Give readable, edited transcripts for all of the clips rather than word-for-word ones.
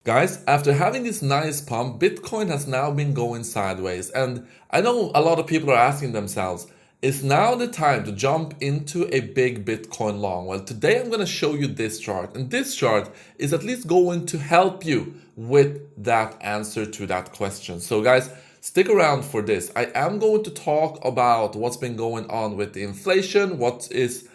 Guys, after having this nice pump, Bitcoin has now been going sideways. And I know a lot of people are asking themselves, is now the time to jump into a big Bitcoin long? Well, today I'm going to show you this chart. And this chart is at least going to help you with that answer to that question. So guys, stick around for this. I am going to talk about what's been going on with the inflation, what is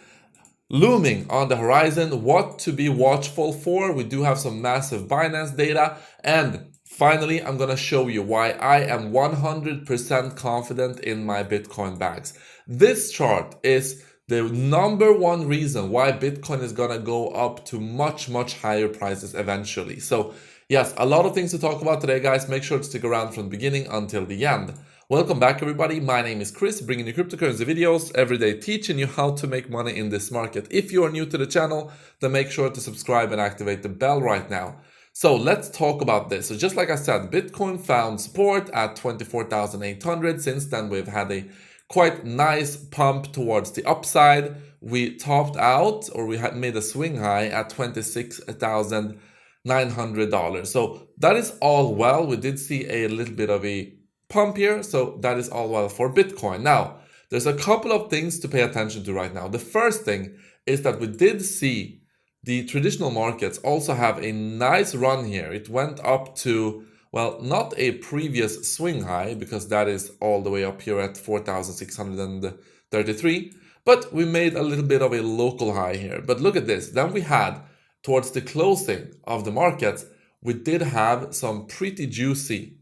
looming on the horizon, what to be watchful for. We do have some massive Binance data. And finally, I'm going to show you why I am 100% confident in my Bitcoin bags. This chart is the number one reason why Bitcoin is going to go up to much, much higher prices eventually. So yes, a lot of things to talk about today, guys. Make sure to stick around from the beginning until the end. Welcome back, everybody. My name is Chris, bringing you cryptocurrency videos every day, teaching you how to make money in this market. If you are new to the channel, then make sure to subscribe and activate the bell right now. So let's talk about this. So just like I said, Bitcoin found support at 24,800. Since then, we've had a quite nice pump towards the upside. We topped out, or we had made a swing high at $26,900. So that is all well. We did see a little bit of a pump here, so that is all well for Bitcoin. Now, there's a couple of things to pay attention to right now. The first thing is that we did see the traditional markets also have a nice run here. It went up to, well, not a previous swing high, because that is all the way up here at 4,633, but we made a little bit of a local high here. But look at this. Then we had, towards the closing of the markets, we did have some pretty juicy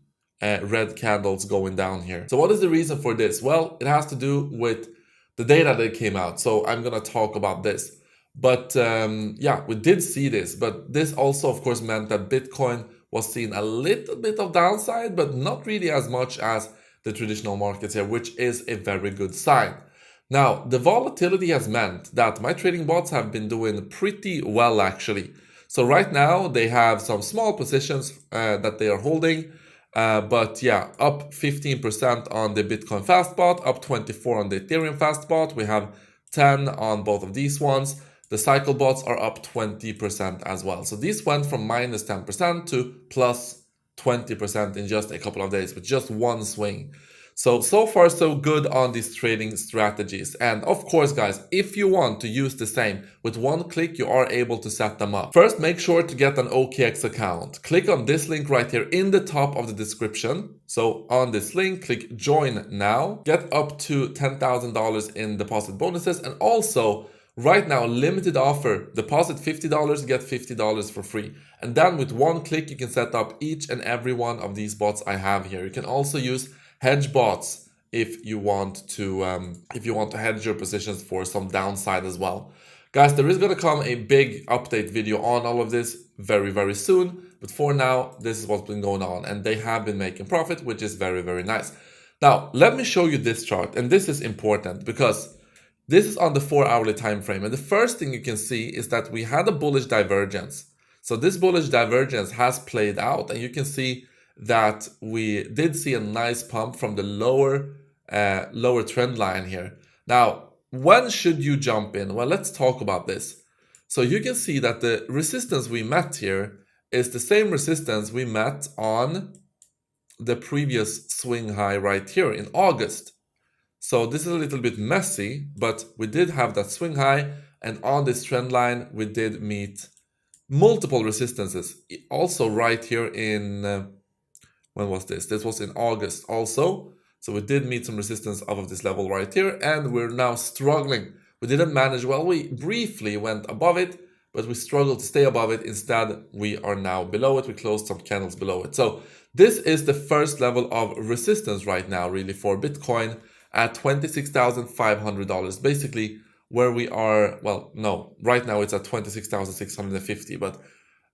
red candles going down here. So what is the reason for this? Well, it has to do with the data that came out. So I'm going to talk about this. But yeah, we did see this. But this also, of course, meant that Bitcoin was seeing a little bit of downside, but not really as much as the traditional markets here, which is a very good sign. Now, the volatility has meant that my trading bots have been doing pretty well, actually. So right now, they have some small positions that they are holding. But yeah, up 15% on the Bitcoin Fastbot, up 24% on the Ethereum Fastbot. We have 10 on both of these ones. The cycle bots are up 20% as well. So these went from minus 10% to plus 20% in just a couple of days with just one swing. So far so good on these trading strategies. And of course, guys, if you want to use the same, with one click, you are able to set them up. First, make sure to get an OKX account. Click on this link right here in the top of the description. So on this link, click join now, get up to $10,000 in deposit bonuses. And also right now, limited offer, deposit $50, get $50 for free. And then with one click, you can set up each and every one of these bots I have here. You can also use hedge bots if you want to hedge your positions for some downside as well. Guys, there is going to come a big update video on all of this very, very soon. But for now, this is what's been going on. And they have been making profit, which is very, very nice. Now, let me show you this chart. And this is important because this is on the 4-hourly time frame. And the first thing you can see is that we had a bullish divergence. So this bullish divergence has played out. And you can see that we did see a nice pump from the lower trend line here. Now, when should you jump in? Well, let's talk about this. So you can see that the resistance we met here is the same resistance we met on the previous swing high right here in August. So this is a little bit messy, but we did have that swing high, and on this trend line, we did meet multiple resistances. Also right here in when was this? This was in August also. So we did meet some resistance off of this level right here, and we're now struggling. We didn't manage well. We briefly went above it, but we struggled to stay above it. Instead, we are now below it. We closed some candles below it. So this is the first level of resistance right now, really, for Bitcoin at $26,500. Basically, where we are, well, no, right now it's at 26,650, but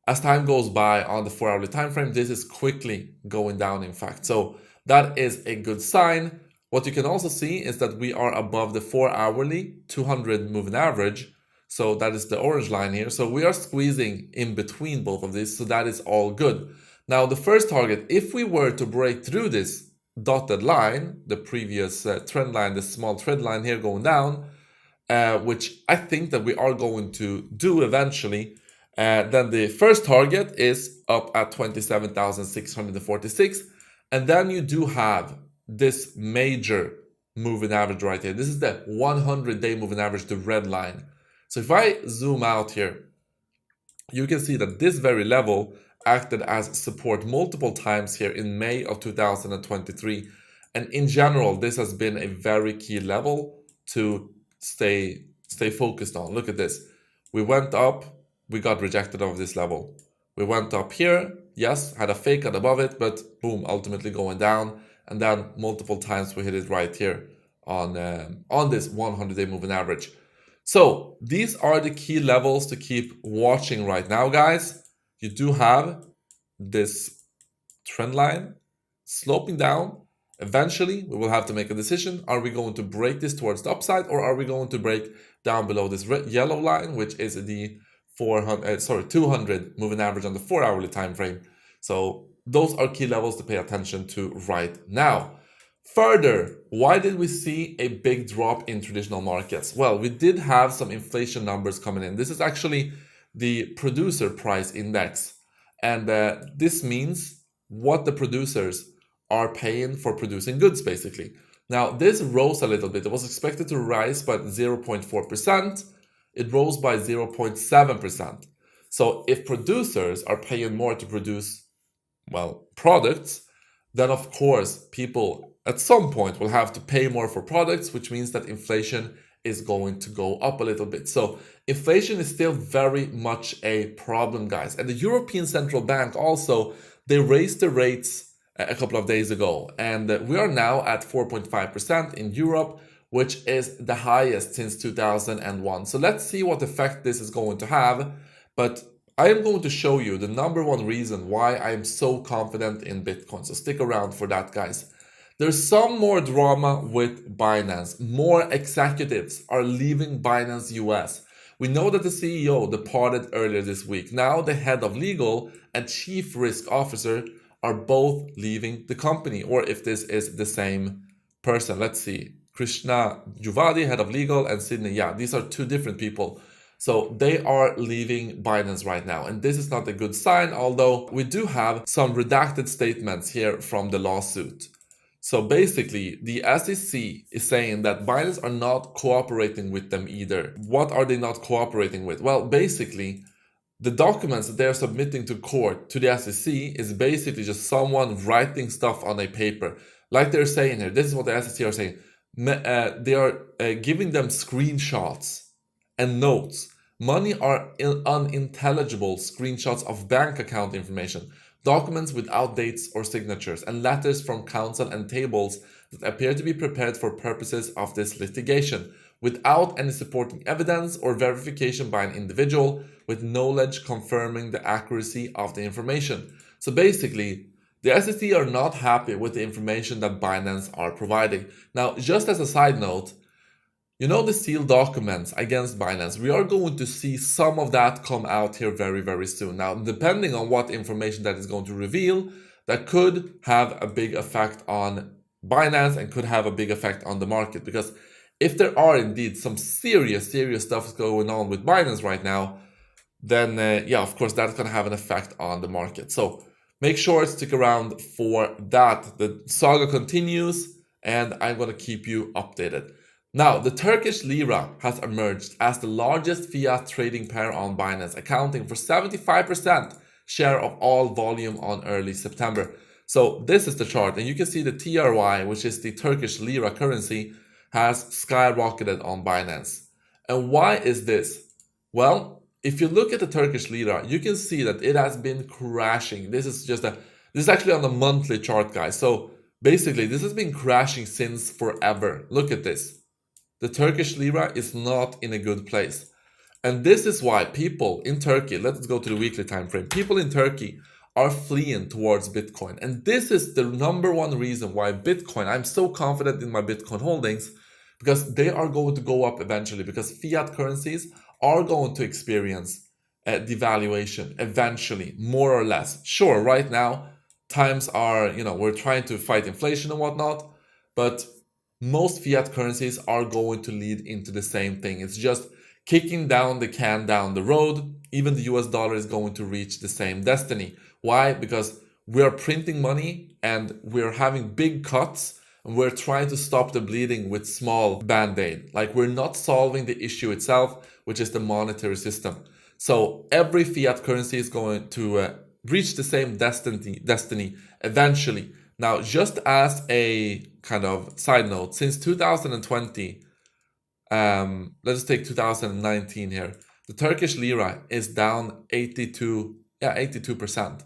as time goes by on the 4-hourly time frame, this is quickly going down, in fact. So that is a good sign. What you can also see is that we are above the 4-hourly 200 moving average. So that is the orange line here. So we are squeezing in between both of these. So that is all good. Now, the first target, if we were to break through this dotted line, the previous trend line, the small trend line here going down, which I think that we are going to do eventually, Then the first target is up at 27,646. And then you do have this major moving average right here. This is the 100-day moving average, the red line. So if I zoom out here, you can see that this very level acted as support multiple times here in May of 2023. And in general, this has been a very key level to stay focused on. Look at this. We went up, we got rejected of this level. We went up here, yes, had a fake out above it, but boom, ultimately going down. And then multiple times we hit it right here on this 100-day moving average. So these are the key levels to keep watching right now, guys. You do have this trend line sloping down. Eventually, we will have to make a decision. Are we going to break this towards the upside, or are we going to break down below this yellow line, which is the 200 moving average on the 4-hourly time frame? So those are key levels to pay attention to right now. Further, why did we see a big drop in traditional markets? Well, we did have some inflation numbers coming in. This is actually the producer price index. And this means what the producers are paying for producing goods, basically. Now, this rose a little bit. It was expected to rise by 0.4%. It rose by 0.7%. So if producers are paying more to produce, well, products, then of course people at some point will have to pay more for products, which means that inflation is going to go up a little bit. So inflation is still very much a problem, guys. And the European Central Bank also, they raised the rates a couple of days ago. And we are now at 4.5% in Europe, which is the highest since 2001. So let's see what effect this is going to have. But I am going to show you the number one reason why I am so confident in Bitcoin. So stick around for that, guys. There's some more drama with Binance. More executives are leaving Binance US. We know that the CEO departed earlier this week. Now the head of legal and chief risk officer are both leaving the company, or if this is the same person. Let's see. Krishna Juvadi, head of legal, and Sydney. Yeah, these are two different people. So they are leaving Binance right now. And this is not a good sign, although we do have some redacted statements here from the lawsuit. So basically, the SEC is saying that Binance are not cooperating with them either. What are they not cooperating with? Well, basically, the documents that they're submitting to court, to the SEC, is basically just someone writing stuff on a paper. Like they're saying here, this is what the SEC are saying. They are giving them screenshots and notes. Money are unintelligible screenshots of bank account information, documents without dates or signatures, and letters from counsel and tables that appear to be prepared for purposes of this litigation, without any supporting evidence or verification by an individual with knowledge confirming the accuracy of the information. So basically, the SEC are not happy with the information that Binance are providing. Now, just as a side note, you know the sealed documents against Binance, we are going to see some of that come out here very, very soon. Now, depending on what information that is going to reveal, that could have a big effect on Binance and could have a big effect on the market. Because if there are indeed some serious stuff going on with Binance right now, then yeah, of course, that's going to have an effect on the market. So make sure to stick around for that. The saga continues, and I'm going to keep you updated. Now, the Turkish Lira has emerged as the largest fiat trading pair on Binance, accounting for 75% share of all volume on early September. So this is the chart, and you can see the TRY, which is the Turkish Lira currency, has skyrocketed on Binance. And why is this? Well, if you look at the Turkish Lira, you can see that it has been crashing. This is actually on the monthly chart, guys. So basically, this has been crashing since forever. Look at this. The Turkish Lira is not in a good place. And this is why people in Turkey, let's go to the weekly time frame, people in Turkey are fleeing towards Bitcoin. And this is the number one reason why Bitcoin, I'm so confident in my Bitcoin holdings, because they are going to go up eventually, because fiat currencies are going to experience a devaluation eventually, more or less. Sure, right now, times are, we're trying to fight inflation and whatnot, but most fiat currencies are going to lead into the same thing. It's just kicking down the can down the road. Even the US dollar is going to reach the same destiny. Why? Because we're printing money and we're having big cuts, and we're trying to stop the bleeding with small band-aid. Like, we're not solving the issue itself, which is the monetary system. So every fiat currency is going to reach the same destiny eventually. Now, just as a kind of side note, since 2020, let's take 2019 here, the Turkish Lira is down 82%.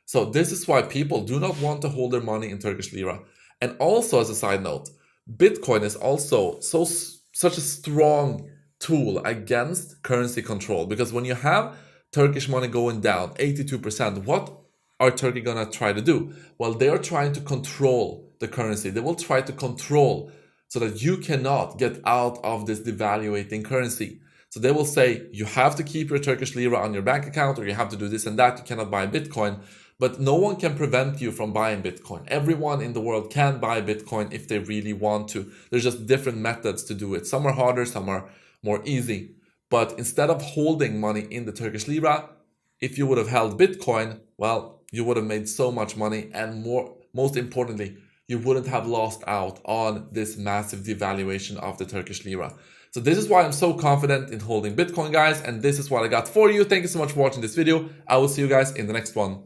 So this is why people do not want to hold their money in Turkish Lira. And also, as a side note, Bitcoin is also such a strong tool against currency control, because when you have Turkish money going down 82%, what are Turkey gonna try to do? Well, they are trying to control the currency. They will try to control so that you cannot get out of this devaluating currency. So they will say, you have to keep your Turkish Lira on your bank account, or you have to do this and that. You cannot buy Bitcoin. But no one can prevent you from buying Bitcoin. Everyone in the world can buy Bitcoin if they really want to. There's just different methods to do it. Some are harder, some are more easy. But instead of holding money in the Turkish Lira, if you would have held Bitcoin, well, you would have made so much money, and most importantly, you wouldn't have lost out on this massive devaluation of the Turkish Lira. So this is why I'm so confident in holding Bitcoin, guys, and this is what I got for you. Thank you so much for watching this video. I will see you guys in the next one.